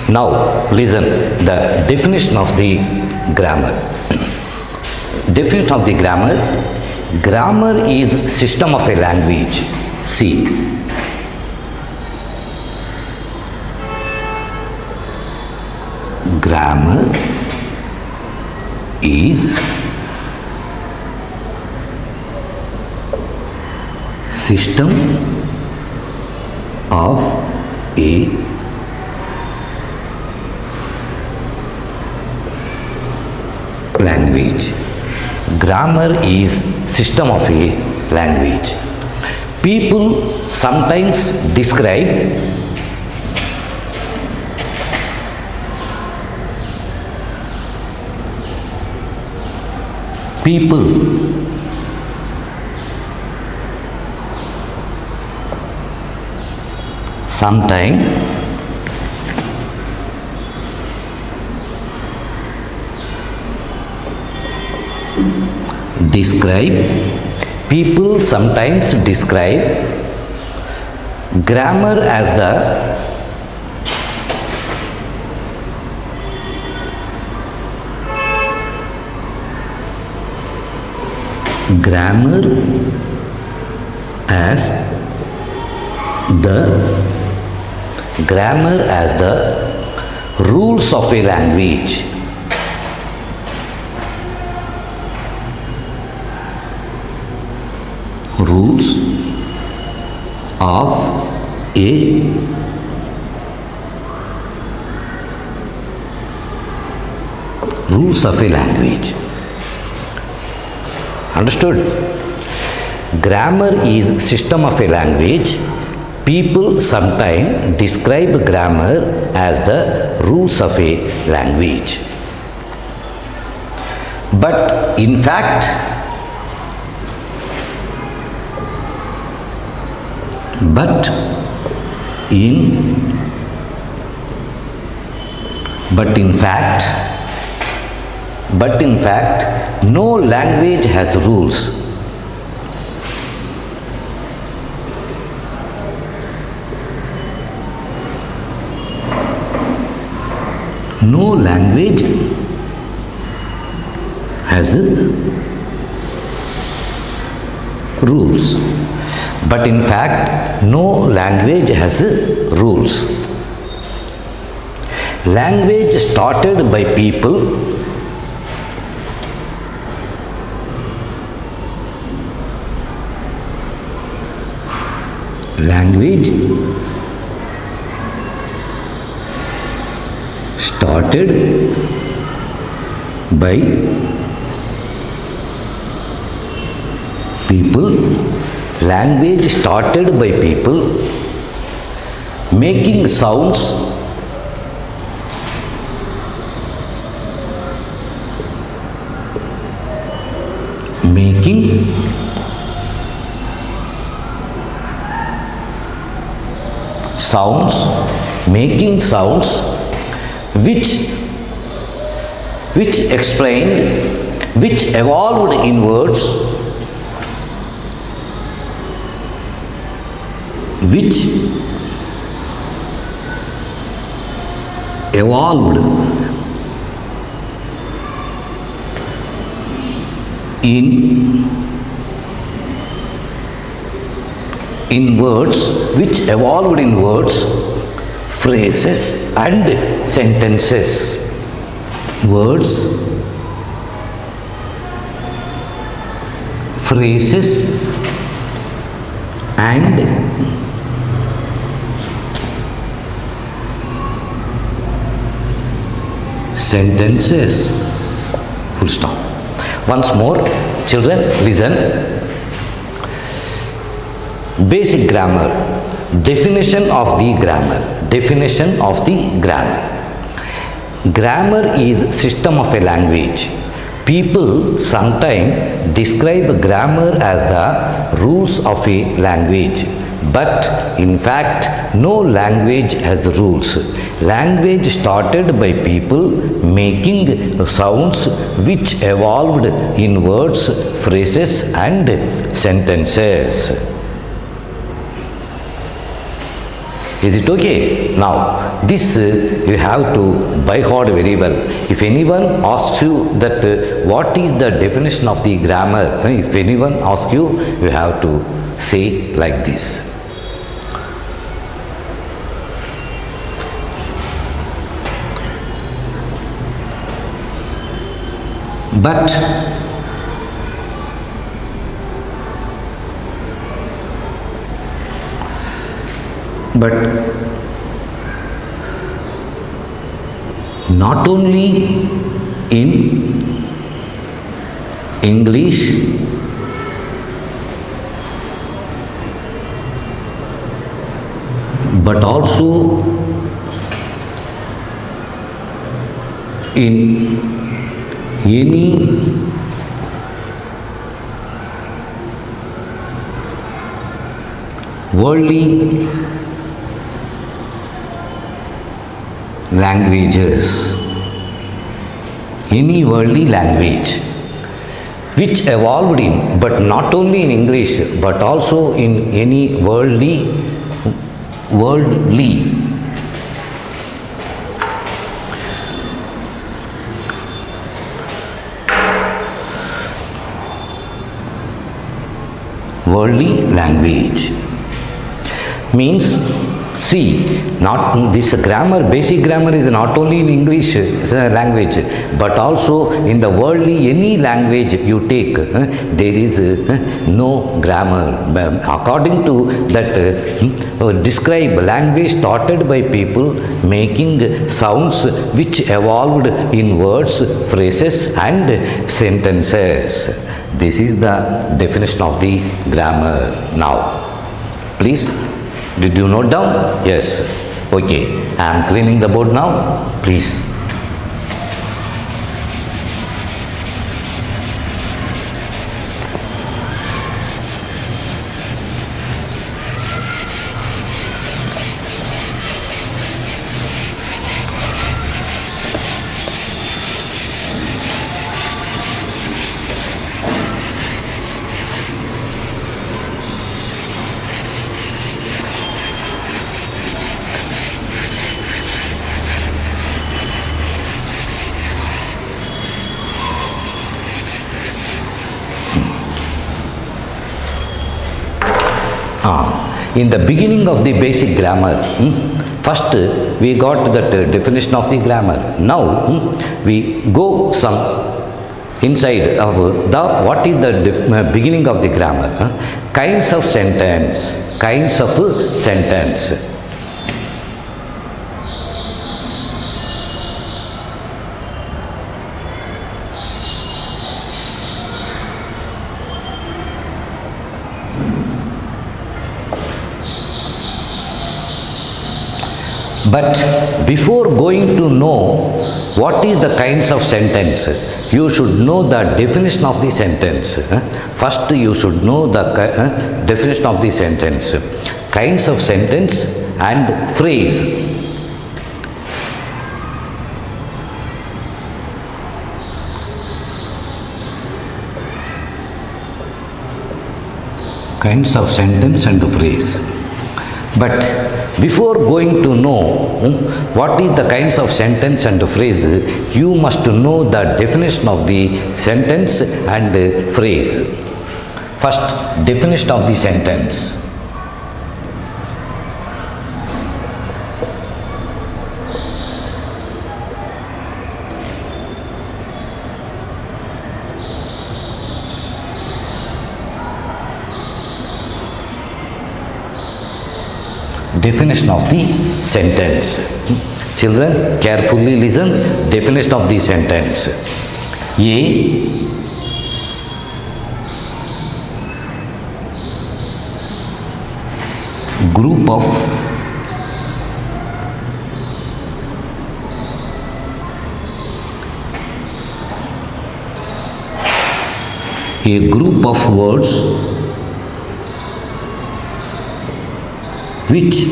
Now listen the definition of the grammar. Definition of the grammar. Grammar is system of a language. See, grammar is system of a language. Grammar is system of a language. People sometimes describe sometimes describe grammar as the rules of a language. Rules of a language. Understood? Grammar is system of a language. People sometimes describe grammar as the rules of a language. But in fact, no language has rules. No language has rules. But in fact, no language has rules. Language started by people. Language started by people. Language started by people making sounds, making sounds which explained, which evolved in words, which evolved in words, phrases and sentences. Words, phrases and sentences. Full stop. Once more, children, listen. Basic grammar. Definition of the grammar. Definition of the grammar. Grammar is system of a language. People sometimes describe grammar as the rules of a language. But in fact, no language has rules. Language started by people making sounds which evolved in words, phrases and sentences. Is it okay? Now, this you have to by heart very well. If anyone asks you that what is the definition of the grammar, if anyone asks you, you have to say like this. But not only in English, but also in any worldly languages, any worldly language which evolved in, but not only in English, but also in any worldly language. Means, see, not this grammar, basic grammar is not only in English language, but also in the worldly any language you take, there is no grammar. According to that, describe language started by people making sounds which evolved in words, phrases and sentences. This is the definition of the grammar. Now, please, did you note down? Yes. Okay. I am cleaning the board now. Please. In the beginning of the basic grammar, first we got that definition of the grammar. Now we go some inside of the what is the beginning of the grammar. Kinds of sentence. Kinds of sentence. But before going to know what is the kinds of sentence, you should know the definition of the sentence. First you should know the definition of the sentence. Kinds of sentence and phrase. Kinds of sentence and phrase. But before going to know what is the kinds of sentence and phrase, you must know the definition of the sentence and phrase. First, definition of the sentence. Definition of the sentence. Children, carefully listen. Definition of the sentence. A group of words which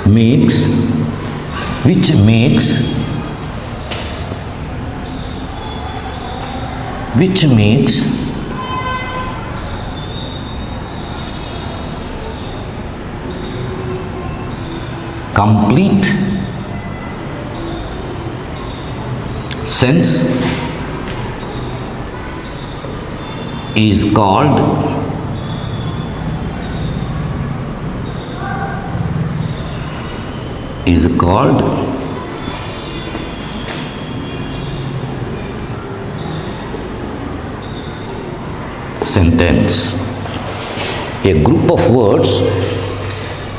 makes complete sense is called sentence. A group of words,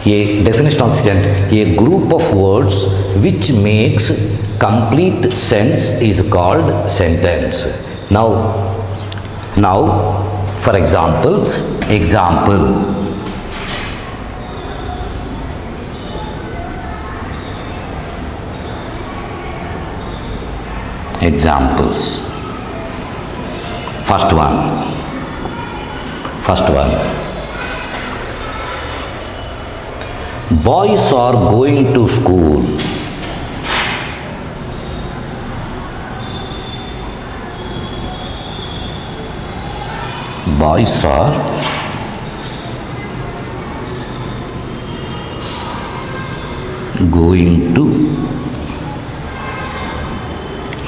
a definition of sentence, a group of words which makes complete sense is called sentence. Now for examples, examples. First one. Boys are going to school. Boys are going to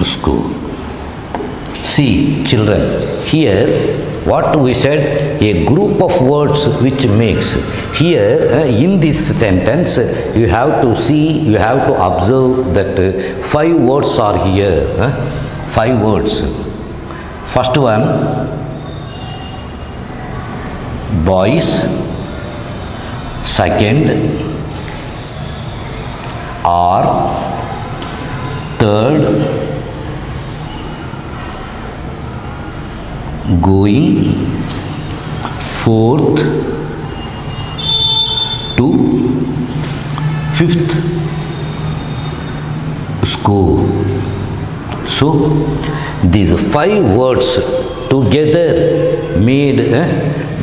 school. See, children, here what we said, a group of words which makes. Here in this sentence you have to see, you have to observe that 5 words are here. 5 words. First one, boys. Second, are. Third, going. Fourth, to. Fifth, school. So these 5 words together made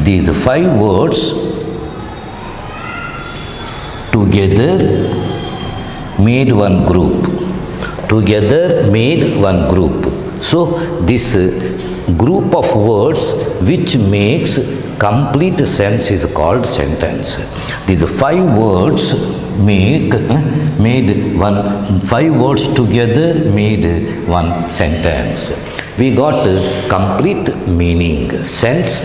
these 5 words together made one group. So this group of words which makes complete sense is called sentence. These 5 words made one, 5 words together made one sentence. We got complete meaning. Sense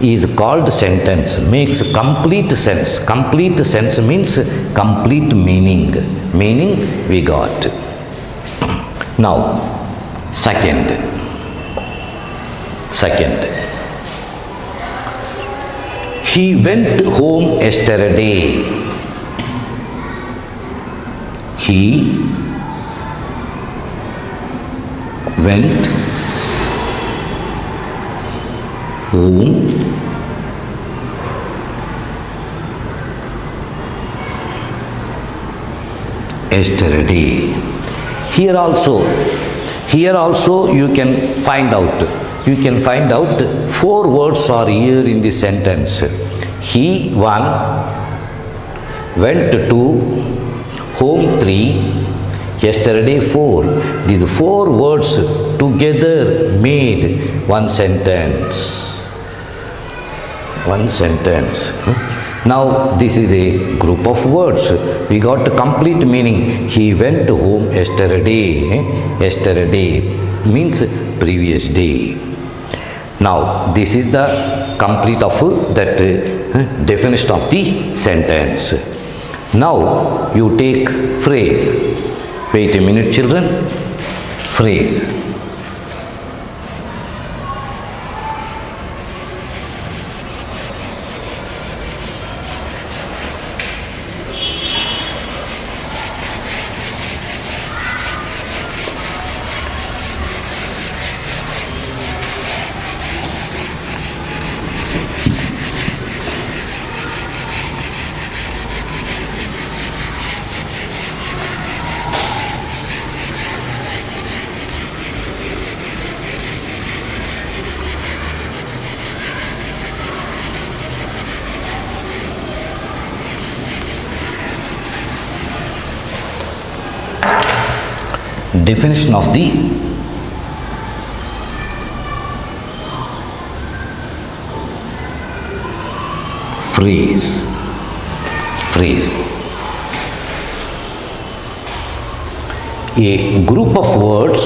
is called sentence, makes complete sense. Complete sense means complete meaning. Meaning we got. Now, second. He went home yesterday. He went home yesterday. Here also you can find out. 4 words are here in this sentence. He 1, went 2, home 3, yesterday 4. These 4 words together made one sentence. Now this is a group of words. We got complete meaning. He went home yesterday. Yesterday means previous day. Now this is the complete of that definition of the sentence. Now you take phrase. Wait a minute, children. Phrase. Definition of the phrase. A group of words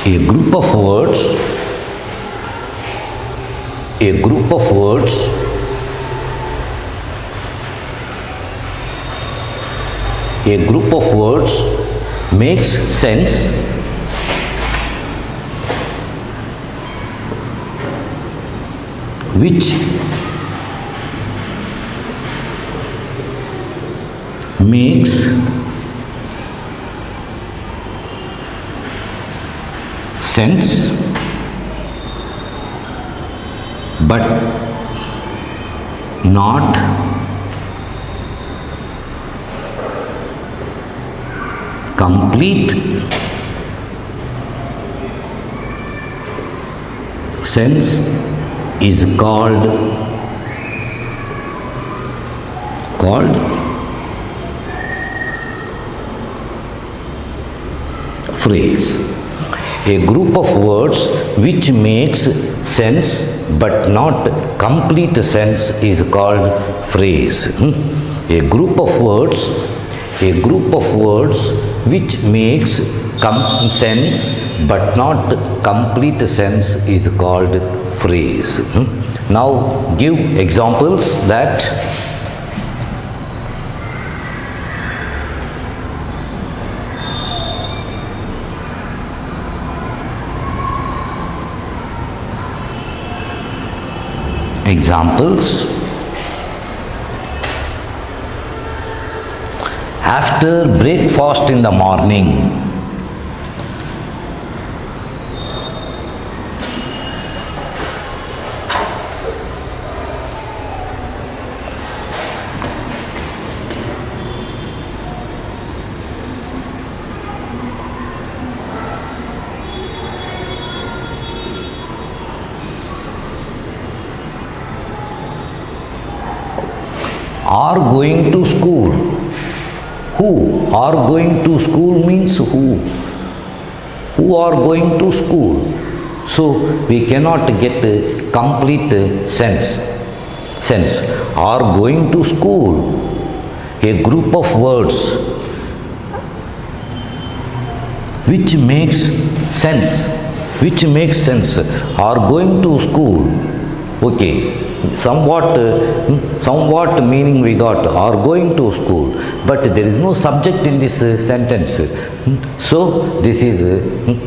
a group of words a group of words a group of words makes sense which makes sense but not complete sense is called phrase. A group of words which makes sense but not complete sense is called phrase. A group of words which makes sense but not complete sense is called phrase. Now give examples that examples. After breakfast in the morning, are going to school. Who are going to school means who are going to school. So we cannot get a complete sense. Are going to school, a group of words which makes sense are going to school. Okay, somewhat meaning we got, are going to school, but there is no subject in this sentence. So this is a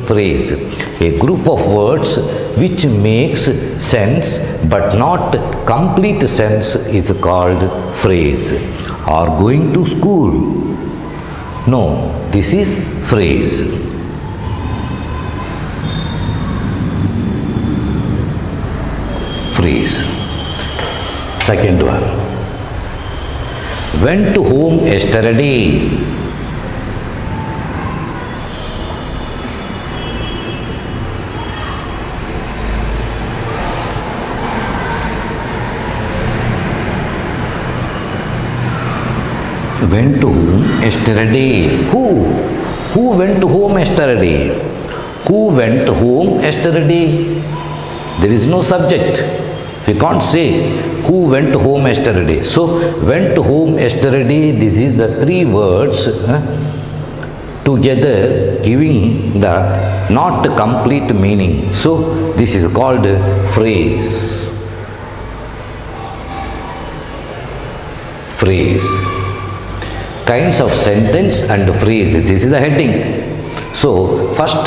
phrase. A group of words which makes sense but not complete sense is called phrase. Are going to school, no, this is phrase. Second one, went home yesterday. Went home yesterday. Who went home yesterday? Who went home yesterday? There is no subject. We can't say who went home yesterday. So went home yesterday, this is the three words together giving the not complete meaning. So this is called phrase. Kinds of sentence and phrase. This is the heading. So first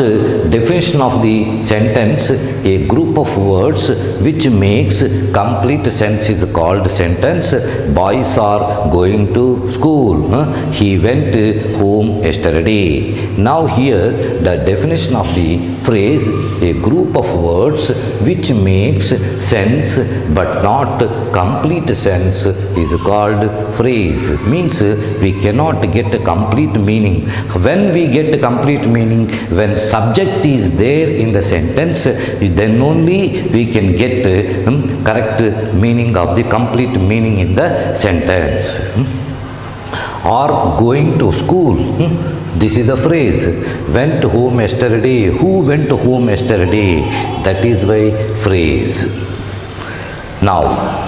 definition of the sentence, a group of words which makes complete sense is called sentence. Boys are going to school. He went home yesterday. Now here the definition of the phrase, a group of words which makes sense but not complete sense is called phrase. Means we cannot get a complete meaning. When we get a complete meaning, when subject is there in the sentence, then only we can get correct meaning of the complete meaning in the sentence. or going to school. This is a phrase. Went home yesterday. Who went home yesterday? That is by phrase. Now,